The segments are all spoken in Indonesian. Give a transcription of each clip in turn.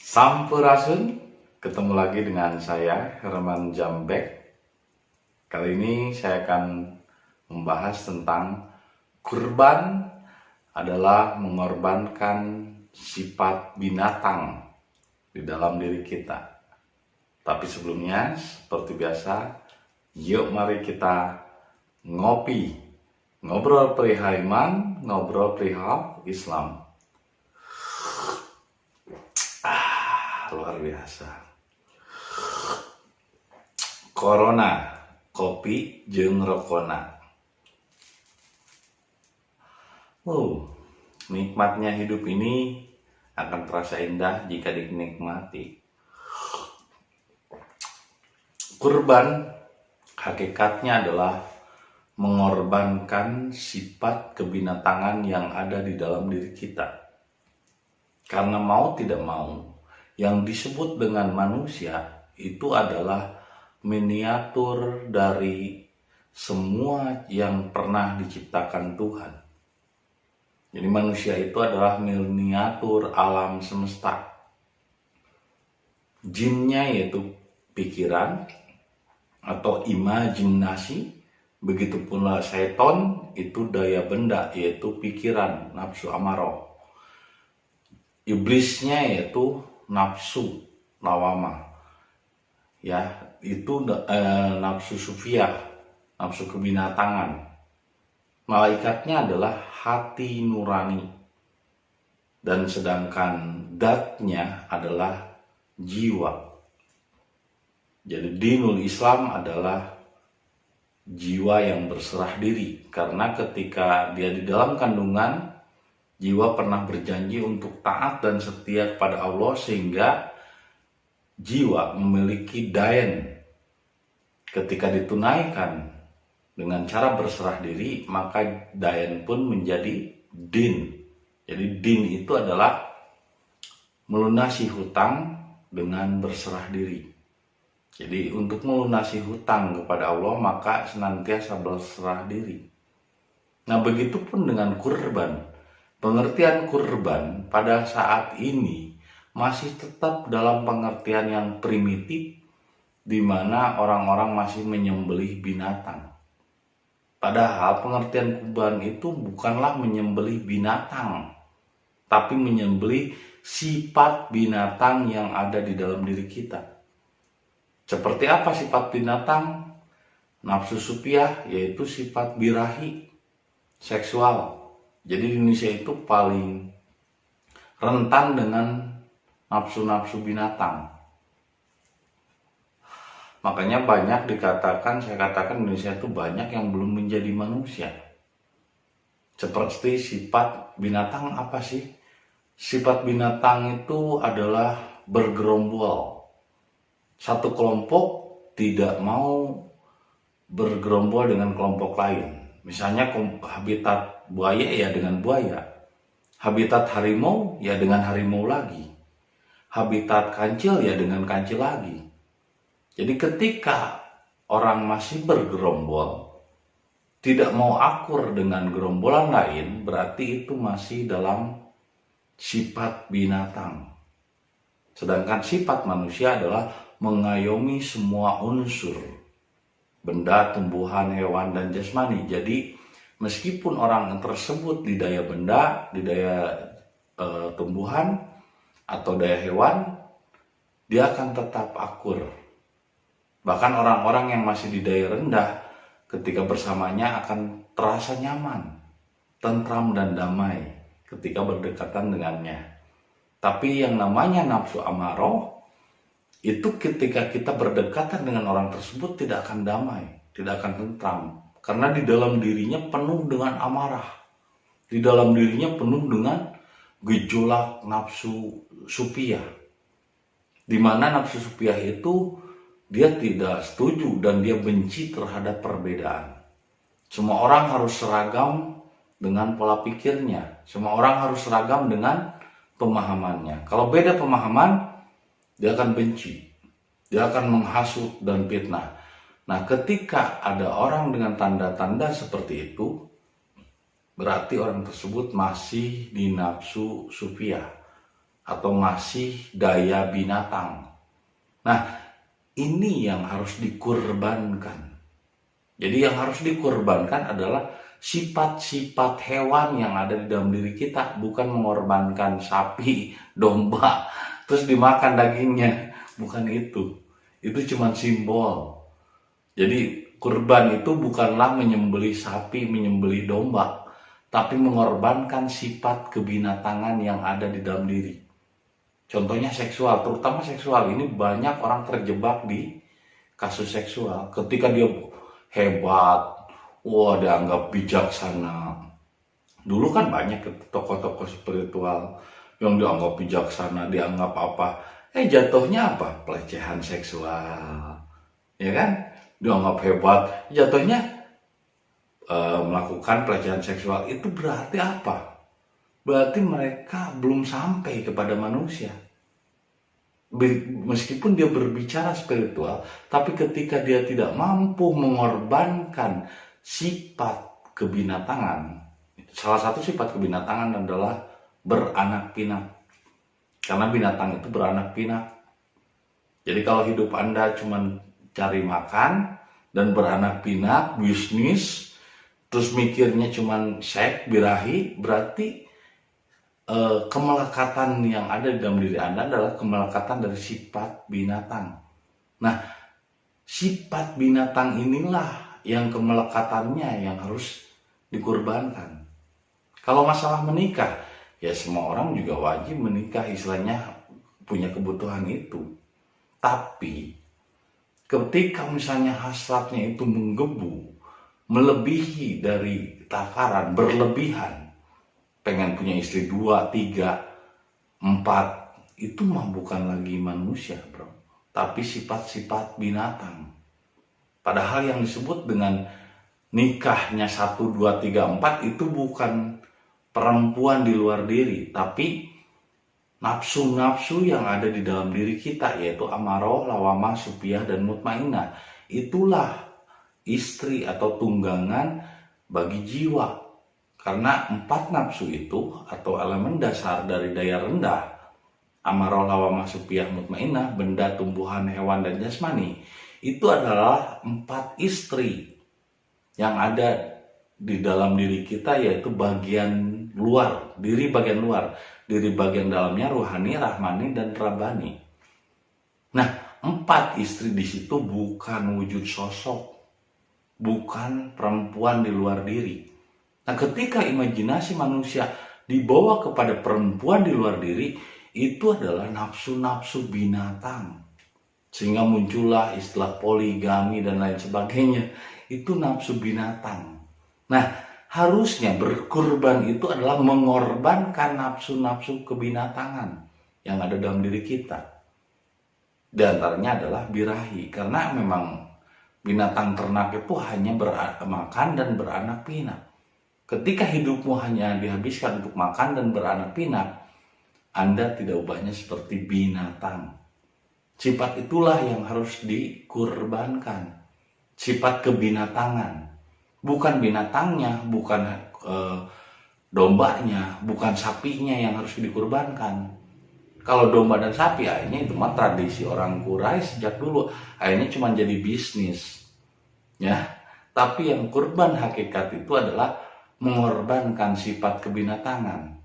Sampurasun, ketemu lagi dengan saya Herman Jambek. Kali ini saya akan membahas tentang kurban adalah mengorbankan sifat binatang di dalam diri kita. Tapi sebelumnya, seperti biasa, yuk mari kita ngopi, ngobrol perihal iman, ngobrol perihal Islam. Luar biasa. Corona, kopi jeung rokona. Nikmatnya hidup ini akan terasa indah jika dinikmati. Kurban hakikatnya adalah mengorbankan sifat kebinatangan yang ada di dalam diri kita. Karena mau tidak mau, yang disebut dengan manusia itu adalah miniatur dari semua yang pernah diciptakan Tuhan. Jadi manusia itu adalah miniatur alam semesta. Jinnya yaitu pikiran atau imajinasi, begitu pula seton itu daya benda yaitu pikiran, nafsu amarah. Iblisnya yaitu nafsu lawama, ya itu nafsu sufiah, nafsu kebinatangan. Malaikatnya adalah hati nurani, dan sedangkan datnya adalah jiwa. Jadi dinul Islam adalah jiwa yang berserah diri, karena ketika dia di dalam kandungan, jiwa pernah berjanji untuk taat dan setia kepada Allah, sehingga jiwa memiliki daen. Ketika ditunaikan dengan cara berserah diri, maka daen pun menjadi din. Jadi din itu adalah melunasi hutang dengan berserah diri. Jadi untuk melunasi hutang kepada Allah, maka senantiasa berserah diri. Nah, begitupun dengan kurban. Pengertian kurban pada saat ini masih tetap dalam pengertian yang primitif, di mana orang-orang masih menyembelih binatang. Padahal pengertian kurban itu bukanlah menyembelih binatang, tapi menyembelih sifat binatang yang ada di dalam diri kita. Seperti apa sifat binatang? Nafsu supiah, yaitu sifat birahi, seksual. Jadi di Indonesia itu paling rentan dengan nafsu-nafsu binatang. Makanya banyak saya katakan Indonesia itu banyak yang belum menjadi manusia. Seperti sifat binatang apa sih? Sifat binatang itu adalah bergerombol. Satu kelompok tidak mau bergerombol dengan kelompok lain. Misalnya habitat buaya ya dengan buaya, habitat harimau ya dengan harimau lagi, habitat kancil ya dengan kancil lagi. Jadi ketika orang masih bergerombol, tidak mau akur dengan gerombolan lain, berarti itu masih dalam sifat binatang. Sedangkan sifat manusia adalah mengayomi semua unsur, benda, tumbuhan, hewan, dan jasmani. Jadi meskipun orang tersebut di daya benda, di daya tumbuhan, atau daya hewan, dia akan tetap akur. Bahkan orang-orang yang masih di daya rendah, ketika bersamanya akan terasa nyaman, tentram, dan damai ketika berdekatan dengannya. Tapi yang namanya nafsu amarah, itu ketika kita berdekatan dengan orang tersebut tidak akan damai, tidak akan tentram. Karena di dalam dirinya penuh dengan amarah. Di dalam dirinya penuh dengan gejolak nafsu supiah. Di mana nafsu supiah itu dia tidak setuju dan dia benci terhadap perbedaan. Semua orang harus seragam dengan pola pikirnya. Semua orang harus seragam dengan pemahamannya. Kalau beda pemahaman, dia akan benci, dia akan menghasut dan fitnah. Nah, ketika ada orang dengan tanda-tanda seperti itu, berarti orang tersebut masih di nafsu sufiah atau masih daya binatang. Nah, ini yang harus dikorbankan. Jadi yang harus dikorbankan adalah sifat-sifat hewan yang ada di dalam diri kita, bukan mengorbankan sapi, domba, terus dimakan dagingnya. Bukan itu. Itu cuma simbol. Jadi kurban itu bukanlah menyembelih sapi, menyembelih domba, tapi mengorbankan sifat kebinatangan yang ada di dalam diri. Contohnya seksual, terutama seksual ini banyak orang terjebak di kasus seksual. Ketika dia hebat, wah dianggap bijaksana. Dulu kan banyak tokoh-tokoh spiritual yang dianggap bijaksana, dianggap apa? Jatuhnya apa? Pelecehan seksual, ya kan? Dianggap hebat, jatuhnya melakukan pelecehan seksual. Itu berarti apa? Berarti mereka belum sampai kepada manusia. Meskipun dia berbicara spiritual, tapi ketika dia tidak mampu mengorbankan sifat kebinatangan, salah satu sifat kebinatangan adalah beranak pinak. Karena binatang itu beranak pinak. Jadi kalau hidup Anda cuma cari makan dan beranak pinak, bisnis, terus mikirnya cuma seks, birahi, berarti kemelekatan yang ada di dalam diri Anda adalah kemelekatan dari sifat binatang. Nah, sifat binatang inilah yang kemelekatannya yang harus dikorbankan. Kalau masalah menikah, ya semua orang juga wajib menikah, istilahnya punya kebutuhan itu. Tapi ketika misalnya hasratnya itu menggebu, melebihi dari takaran, berlebihan, pengen punya istri 2, 3, 4, itu mah bukan lagi manusia, bro, tapi sifat-sifat binatang. Padahal yang disebut dengan nikahnya 1, 2, 3, 4 itu bukan perempuan di luar diri, tapi nafsu-nafsu yang ada di dalam diri kita, yaitu amarah, lawamah, supiyah, dan mutmainnah. Itulah istri atau tunggangan bagi jiwa. Karena 4 nafsu itu atau elemen dasar dari daya rendah, amarah, lawamah, supiyah, mutmainnah, benda, tumbuhan, hewan, dan jasmani, itu adalah 4 istri yang ada di dalam diri kita, yaitu bagian luar, diri bagian luar, diri bagian dalamnya ruhani, rahmani, dan rabbani. Nah, 4 istri di situ bukan wujud sosok, bukan perempuan di luar diri. Nah, ketika imajinasi manusia dibawa kepada perempuan di luar diri, itu adalah nafsu-nafsu binatang. Sehingga muncullah istilah poligami dan lain sebagainya. Itu nafsu binatang. Nah, harusnya berkurban itu adalah mengorbankan nafsu-nafsu kebinatangan yang ada dalam diri kita. Di antaranya adalah birahi, karena memang binatang ternak itu hanya makan dan beranak pinak. Ketika hidupmu hanya dihabiskan untuk makan dan beranak pinak, Anda tidak ubahnya seperti binatang. Sifat itulah yang harus dikorbankan. Sifat kebinatangan. Bukan binatangnya, bukan dombanya, bukan sapinya yang harus dikorbankan. Kalau domba dan sapi, akhirnya itu mah tradisi orang Quraisy sejak dulu. Akhirnya cuma jadi bisnis. Ya, tapi yang kurban hakikat itu adalah mengorbankan sifat kebinatangan.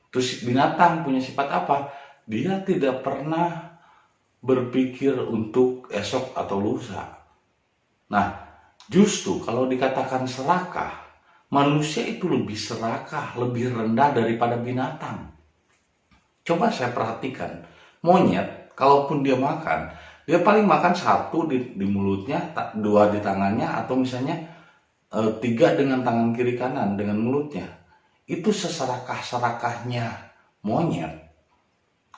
Terus binatang punya sifat apa? Dia tidak pernah berpikir untuk esok atau lusa. Nah, justru kalau dikatakan serakah, manusia itu lebih serakah, lebih rendah daripada binatang. Coba saya perhatikan, monyet kalaupun dia makan, dia paling makan 1 di mulutnya, 2 di tangannya, atau misalnya 3 dengan tangan kiri kanan dengan mulutnya. Itu seserakah-serakahnya monyet.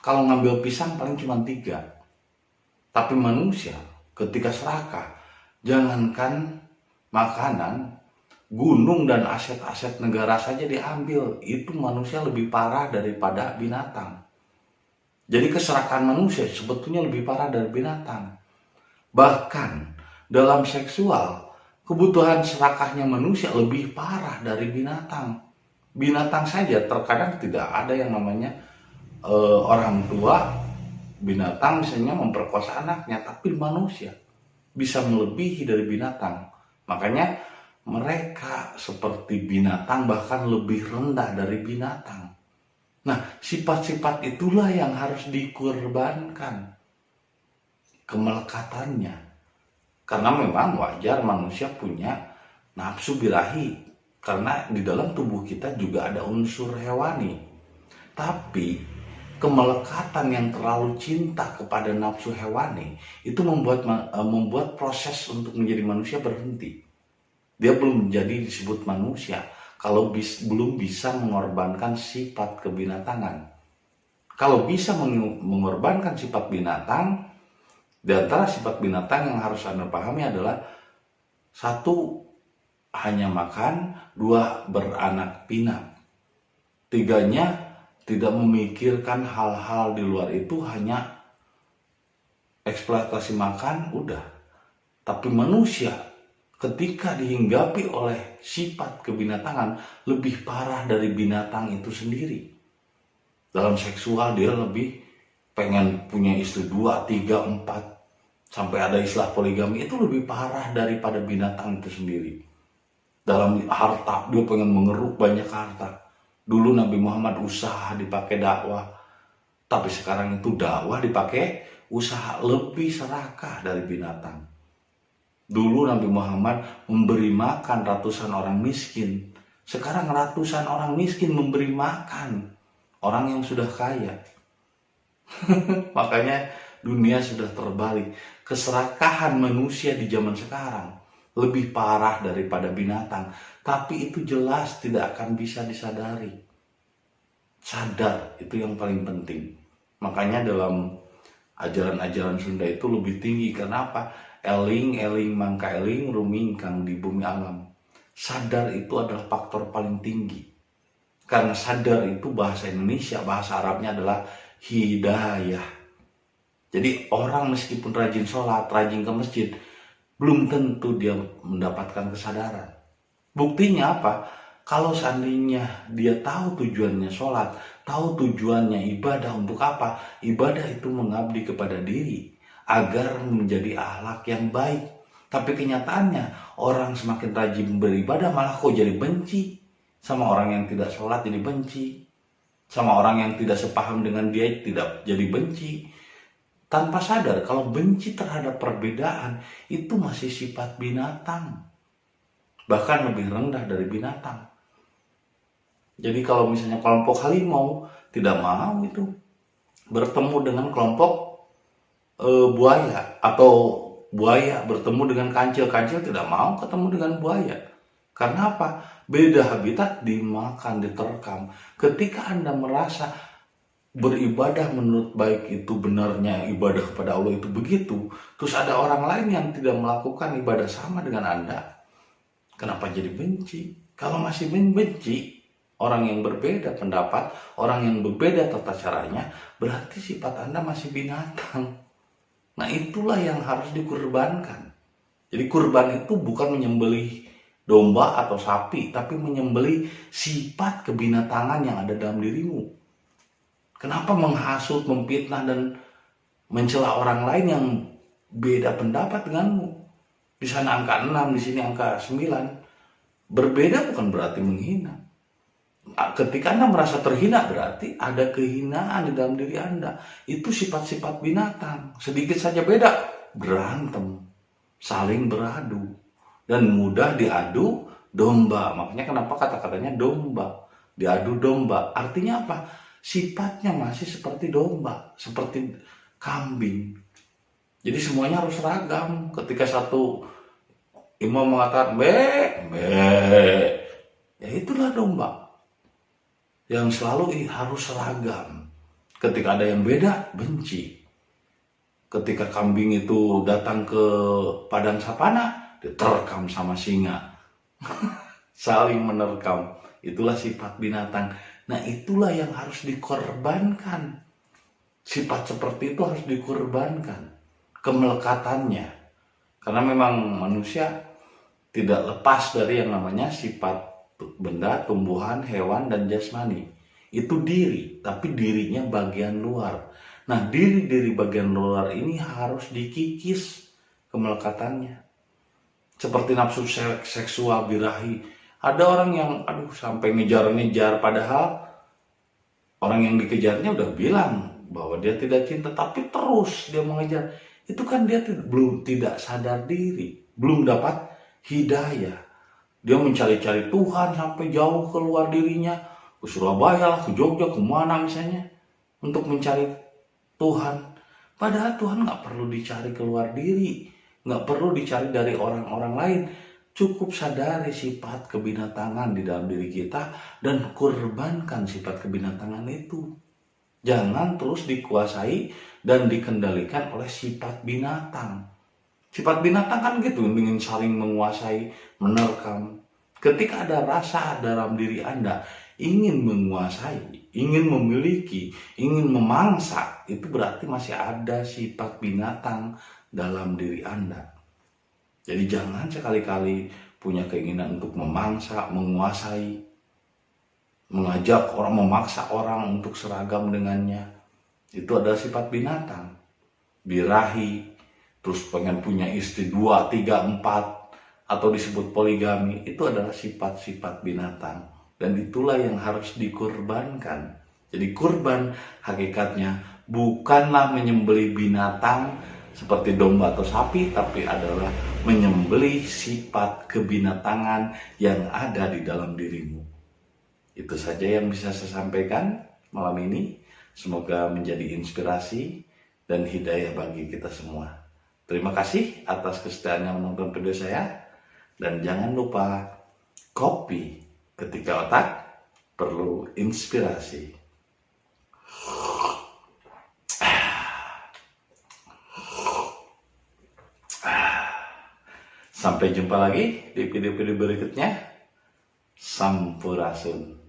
Kalau ngambil pisang paling cuma 3. Tapi manusia ketika serakah, jangankan makanan, gunung dan aset-aset negara saja diambil. Itu manusia lebih parah daripada binatang. Jadi keserakahan manusia sebetulnya lebih parah dari binatang. Bahkan dalam seksual, kebutuhan serakahnya manusia lebih parah dari binatang. Binatang saja terkadang tidak ada yang namanya orang tua binatang misalnya memperkosa anaknya, tapi manusia bisa melebihi dari binatang. Makanya mereka seperti binatang, bahkan lebih rendah dari binatang. Nah, sifat-sifat itulah yang harus dikorbankan, kemelekatannya. Karena memang wajar manusia punya nafsu birahi, karena di dalam tubuh kita juga ada unsur hewani. Tapi kemelekatan yang terlalu cinta kepada nafsu hewani itu membuat proses untuk menjadi manusia berhenti. Dia belum menjadi disebut manusia kalau belum bisa mengorbankan sifat kebinatangan. Kalau bisa mengorbankan sifat binatang, di antara sifat binatang yang harus Anda pahami adalah satu, hanya makan; dua, beranak pinak; tiganya, tidak memikirkan hal-hal di luar itu, hanya eksploitasi makan, udah. Tapi manusia ketika dihinggapi oleh sifat kebinatangan lebih parah dari binatang itu sendiri. Dalam seksual dia lebih pengen punya istri 2, 3, 4, sampai ada istilah poligami, itu lebih parah daripada binatang itu sendiri. Dalam harta dia pengen mengeruk banyak harta. Dulu Nabi Muhammad usaha dipakai dakwah, tapi sekarang itu dakwah dipakai usaha, lebih serakah dari binatang. Dulu Nabi Muhammad memberi makan ratusan orang miskin, sekarang ratusan orang miskin memberi makan orang yang sudah kaya. Makanya dunia sudah terbalik. Keserakahan manusia di zaman sekarang lebih parah daripada binatang, tapi itu jelas tidak akan bisa disadari. Sadar, itu yang paling penting. Makanya dalam ajaran-ajaran Sunda itu lebih tinggi. Kenapa? Eling, eling, mangka eling, rumingkang di bumi alam. Sadar itu adalah faktor paling tinggi. Karena sadar itu bahasa Indonesia, bahasa Arabnya adalah hidayah. Jadi orang meskipun rajin sholat, rajin ke masjid, belum tentu dia mendapatkan kesadaran. Buktinya apa? Kalau seandainya dia tahu tujuannya sholat, tahu tujuannya ibadah untuk apa, ibadah itu mengabdi kepada diri agar menjadi akhlak yang baik. Tapi kenyataannya orang semakin rajin beribadah malah kok jadi benci sama orang yang tidak sholat, jadi benci sama orang yang tidak sepaham dengan dia, tidak jadi benci. Tanpa sadar kalau benci terhadap perbedaan itu masih sifat binatang, bahkan lebih rendah dari binatang. Jadi kalau misalnya kelompok harimau tidak mau itu bertemu dengan kelompok buaya, atau buaya bertemu dengan kancil, kancil tidak mau ketemu dengan buaya. Karena apa? Beda habitat, dimakan, diterkam. Ketika Anda merasa beribadah menurut baik itu benarnya ibadah kepada Allah itu begitu, terus ada orang lain yang tidak melakukan ibadah sama dengan Anda, kenapa jadi benci? Kalau masih benci, orang yang berbeda pendapat, orang yang berbeda tata caranya, berarti sifat Anda masih binatang. Nah, itulah yang harus dikurbankan. Jadi kurban itu bukan menyembelih domba atau sapi, tapi menyembelih sifat kebinatangan yang ada dalam dirimu. Kenapa menghasut, memfitnah, dan mencela orang lain yang beda pendapat denganmu? Di sana angka 6, di sini angka 9. Berbeda bukan berarti menghina. Ketika Anda merasa terhina, berarti ada kehinaan di dalam diri Anda. Itu sifat-sifat binatang. Sedikit saja beda, berantem, saling beradu, dan mudah diadu domba. Makanya kenapa kata-katanya domba, diadu domba. Artinya apa? Sifatnya masih seperti domba, seperti kambing. Jadi semuanya harus seragam. Ketika satu imam mengatakan be, ya itulah domba yang selalu harus seragam. Ketika ada yang beda, benci. Ketika kambing itu datang ke padang savana, diterkam sama singa. Saling menerkam. Itulah sifat binatang. Nah, itulah yang harus dikorbankan. Sifat seperti itu harus dikorbankan, kemelekatannya. Karena memang manusia tidak lepas dari yang namanya sifat benda, tumbuhan, hewan, dan jasmani. Itu diri, tapi dirinya bagian luar. Nah, diri bagian luar ini harus dikikis kemelekatannya. Seperti nafsu seksual birahi. Ada orang yang sampai ngejar-ngejar, padahal orang yang dikejarnya udah bilang bahwa dia tidak cinta, tapi terus dia mengejar. Itu kan dia belum tidak sadar diri, belum dapat hidayah. Dia mencari-cari Tuhan sampai jauh keluar dirinya, ke Surabaya lah, ke Jogja, kemana misalnya, untuk mencari Tuhan. Padahal Tuhan nggak perlu dicari keluar diri, nggak perlu dicari dari orang-orang lain. Cukup sadari sifat kebinatangan di dalam diri kita dan korbankan sifat kebinatangan itu. Jangan terus dikuasai dan dikendalikan oleh sifat binatang. Sifat binatang kan gitu, ingin saling menguasai, menerkam. Ketika ada rasa dalam diri Anda ingin menguasai, ingin memiliki, ingin memangsa, itu berarti masih ada sifat binatang dalam diri Anda. Jadi jangan sekali-kali punya keinginan untuk memangsa, menguasai, mengajak orang, memaksa orang untuk seragam dengannya. Itu adalah sifat binatang. Birahi, terus pengen punya istri 2, 3, 4, atau disebut poligami, itu adalah sifat-sifat binatang. Dan itulah yang harus dikorbankan. Jadi kurban hakikatnya bukanlah menyembelih binatang seperti domba atau sapi, tapi adalah menyembelih sifat kebinatangan yang ada di dalam dirimu. Itu saja yang bisa saya sampaikan malam ini. Semoga menjadi inspirasi dan hidayah bagi kita semua. Terima kasih atas kesetiaannya menonton video saya. Dan jangan lupa, kopi ketika otak perlu inspirasi. Sampai jumpa lagi di video-video berikutnya. Sampurasun.